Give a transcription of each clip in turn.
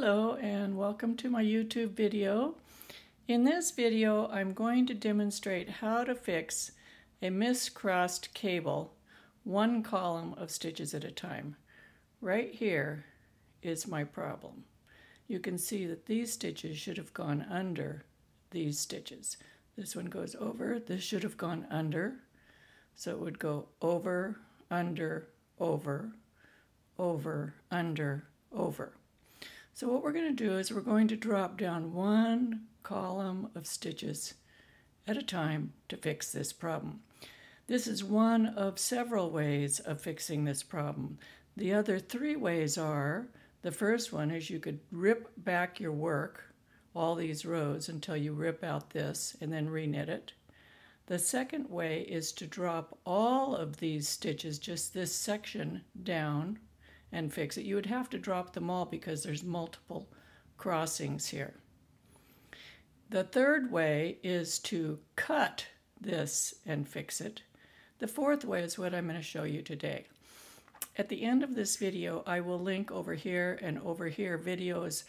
Hello and welcome to my YouTube video. In this video I'm going to demonstrate how to fix a miscrossed cable one column of stitches at a time. Right here is my problem. You can see that these stitches should have gone under these stitches. This one goes over, this should have gone under, so it would go over, under, over, over, under, over. So what we're going to do is we're going to drop down one column of stitches at a time to fix this problem. This is one of several ways of fixing this problem. The other three ways are, the first one is you could rip back your work, all these rows, until you rip out this and then reknit it. The second way is to drop all of these stitches, just this section, down and fix it. You would have to drop them all because there's multiple crossings here. The third way is to cut this and fix it. The fourth way is what I'm going to show you today. At the end of this video, I will link over here and over here videos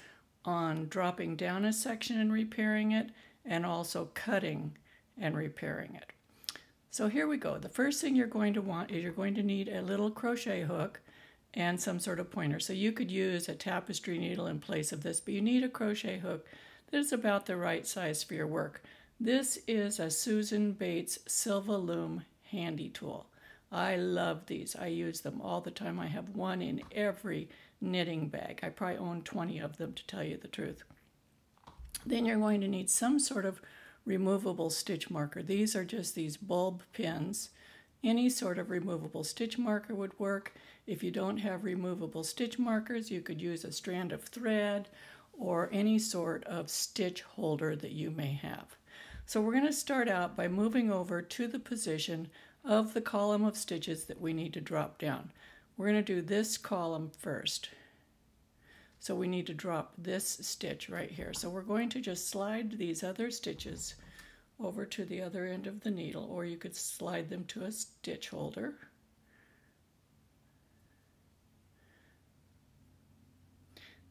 on dropping down a section and repairing it, and also cutting and repairing it. So here we go. The first thing you're going to want is you're going to need a little crochet hook and some sort of pointer. So you could use a tapestry needle in place of this, but you need a crochet hook that is about the right size for your work. This is a Suzanne Bates Silva Loom handy tool. I love these. I use them all the time. I have one in every knitting bag. I probably own 20 of them, to tell you the truth. Then you're going to need some sort of removable stitch marker. These are just these bulb pins. Any sort of removable stitch marker would work. If you don't have removable stitch markers, you could use a strand of thread or any sort of stitch holder that you may have. So we're going to start out by moving over to the position of the column of stitches that we need to drop down. We're going to do this column first. So we need to drop this stitch right here. So we're going to just slide these other stitches over to the other end of the needle, or you could slide them to a stitch holder.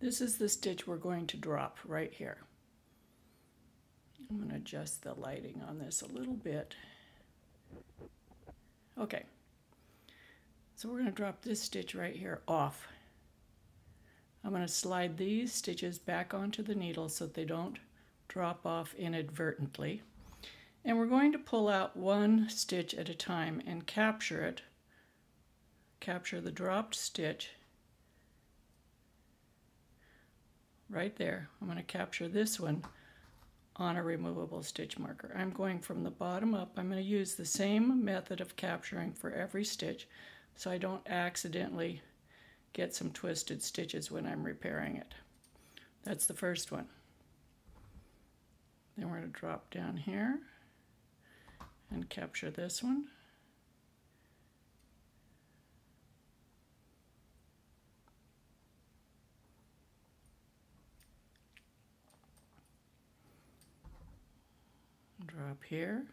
This is the stitch we're going to drop right here. I'm going to adjust the lighting on this a little bit. Okay, so we're going to drop this stitch right here off. I'm going to slide these stitches back onto the needle so that they don't drop off inadvertently. And we're going to pull out one stitch at a time and capture it. Capture the dropped stitch right there. I'm going to capture this one on a removable stitch marker. I'm going from the bottom up. I'm going to use the same method of capturing for every stitch so I don't accidentally get some twisted stitches when I'm repairing it. That's the first one. Then we're going to drop down here and capture this one. Drop here.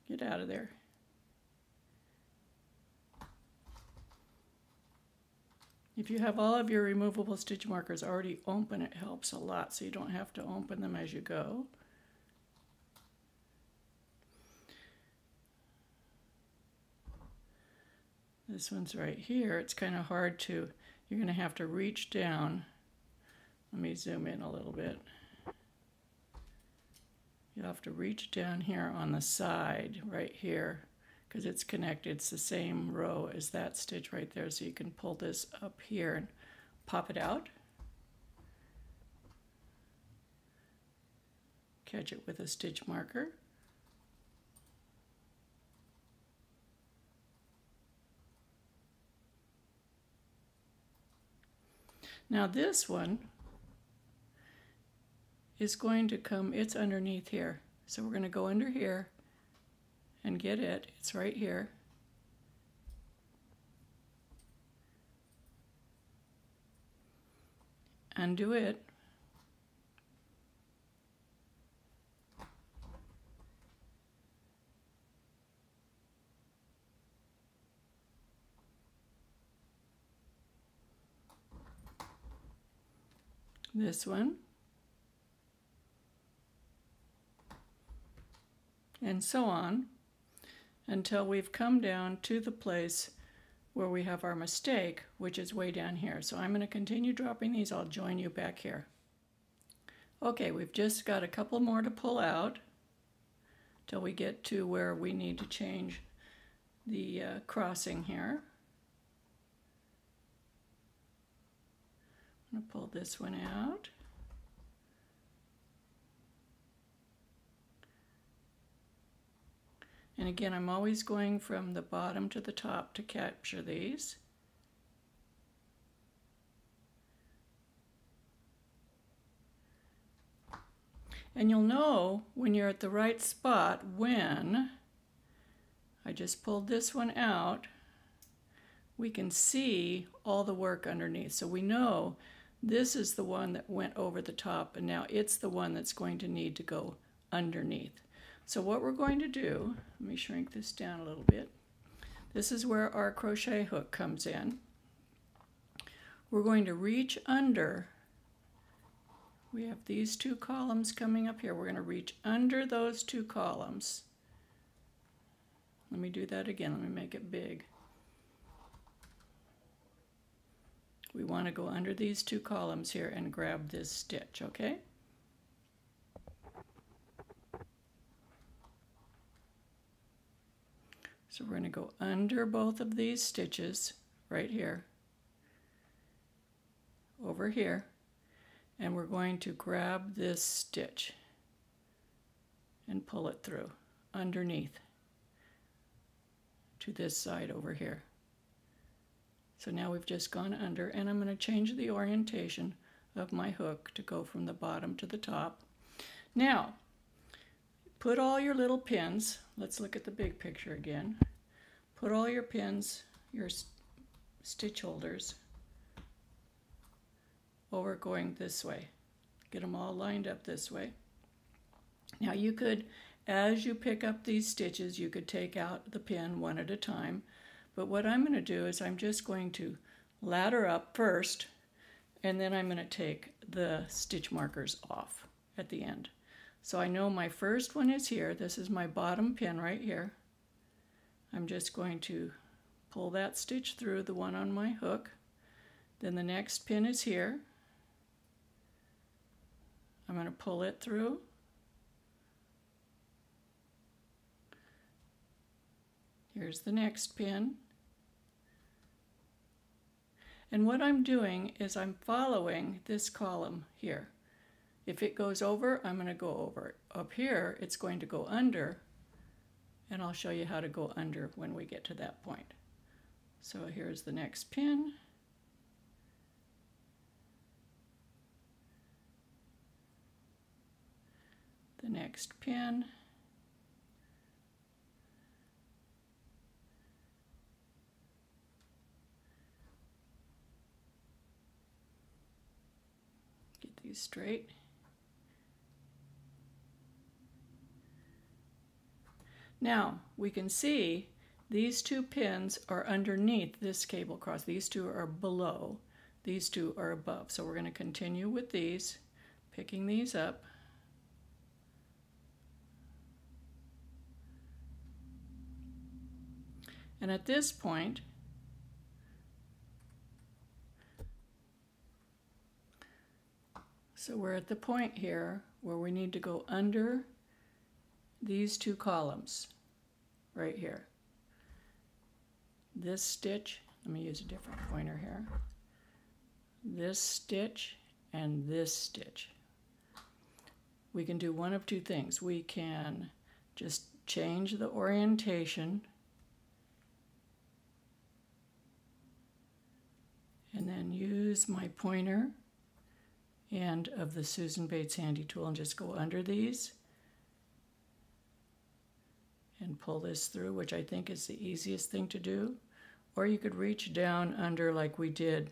Get out of there. If you have all of your removable stitch markers already open, it helps a lot, so you don't have to open them as you go. This one's right here. It's kind of hard to, you're going to have to reach down. Let me zoom in a little bit. You'll have to reach down here on the side right here because it's connected. It's the same row as that stitch right there, so you can pull this up here and pop it out. Catch it with a stitch marker. Now this one is going to come, it's underneath here. So we're going to go under here and get it. It's right here. Undo it. this one, and so on until we've come down to the place where we have our mistake, which is way down here. So I'm going to continue dropping these. I'll join you back here. Okay, we've just got a couple more to pull out till we get to where we need to change the crossing here. I'm going to pull this one out. And again, I'm always going from the bottom to the top to capture these. And you'll know when you're at the right spot when I just pulled this one out, we can see all the work underneath. So we know this is the one that went over the top, and now it's the one that's going to need to go underneath. So what we're going to do, let me shrink this down a little bit. This is where our crochet hook comes in. We're going to reach under. We have these two columns coming up here. We're going to reach under those two columns. Let me do that again. Let me make it big. We want to go under these two columns here and grab this stitch, okay? So we're going to go under both of these stitches right here, over here, and we're going to grab this stitch and pull it through underneath to this side over here. So now we've just gone under, and I'm going to change the orientation of my hook to go from the bottom to the top. Now, put all your little pins, let's look at the big picture again. Put all your pins, your stitch holders, over going this way. Get them all lined up this way. Now you could, as you pick up these stitches, you could take out the pin one at a time. But what I'm going to do is I'm just going to ladder up first, and then I'm going to take the stitch markers off at the end. So I know my first one is here. This is my bottom pin right here. I'm just going to pull that stitch through, the one on my hook. Then the next pin is here. I'm going to pull it through. Here's the next pin. And what I'm doing is I'm following this column here. If it goes over, I'm going to go over. Up here, it's going to go under, and I'll show you how to go under when we get to that point. So here's the next pin. The next pin. Get these straight. Now we can see these two pins are underneath this cable cross. These two are below, these two are above. So we're going to continue with these, picking these up. And at this point, so we're at the point here where we need to go under these two columns right here. This stitch, let me use a different pointer here. This stitch and this stitch. We can do one of two things. We can just change the orientation and then use my pointer end of the Susan Bates handy tool and just go under these and pull this through, which I think is the easiest thing to do. Or you could reach down under like we did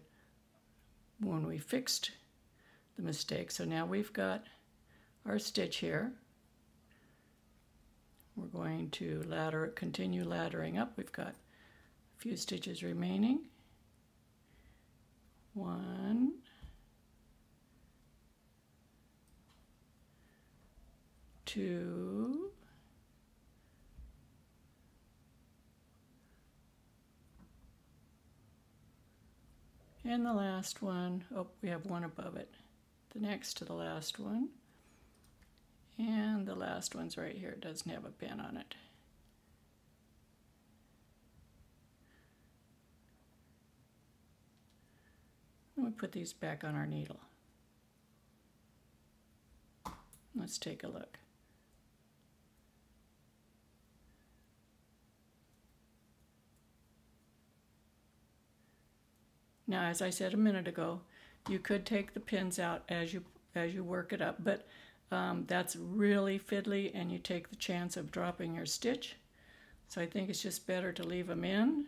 when we fixed the mistake. So now we've got our stitch here. We're going to continue laddering up. We've got a few stitches remaining. 1, 2, and the last one, oh, we have one above it, the next to the last one, and the last one's right here. It doesn't have a pin on it. And we put these back on our needle. Let's take a look. Now, as I said a minute ago, you could take the pins out as you work it up, but that's really fiddly and you take the chance of dropping your stitch. So I think it's just better to leave them in.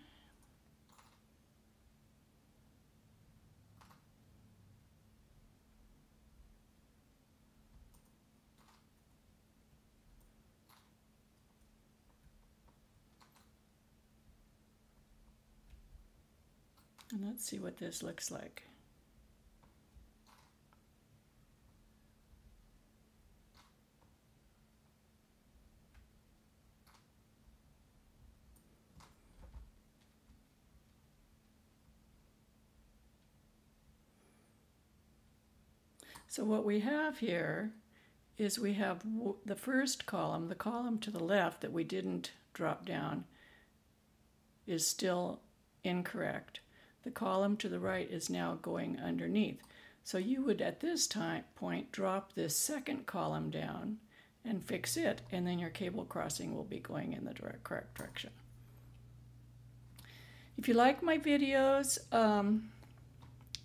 And let's see what this looks like. So what we have here is we have the first column, the column to the left that we didn't drop down is still incorrect. The column to the right is now going underneath. So you would at this point drop this second column down and fix it, and then your cable crossing will be going in the correct direction. If you like my videos,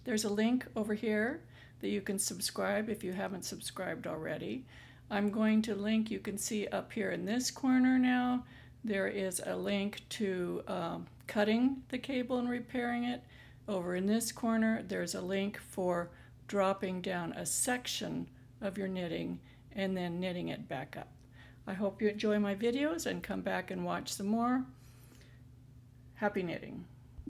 there's a link over here that you can subscribe if you haven't subscribed already. I'm going to link, you can see up here in this corner now, there is a link to cutting the cable and repairing it. Over in this corner, there's a link for dropping down a section of your knitting and then knitting it back up. I hope you enjoy my videos and come back and watch some more. Happy knitting.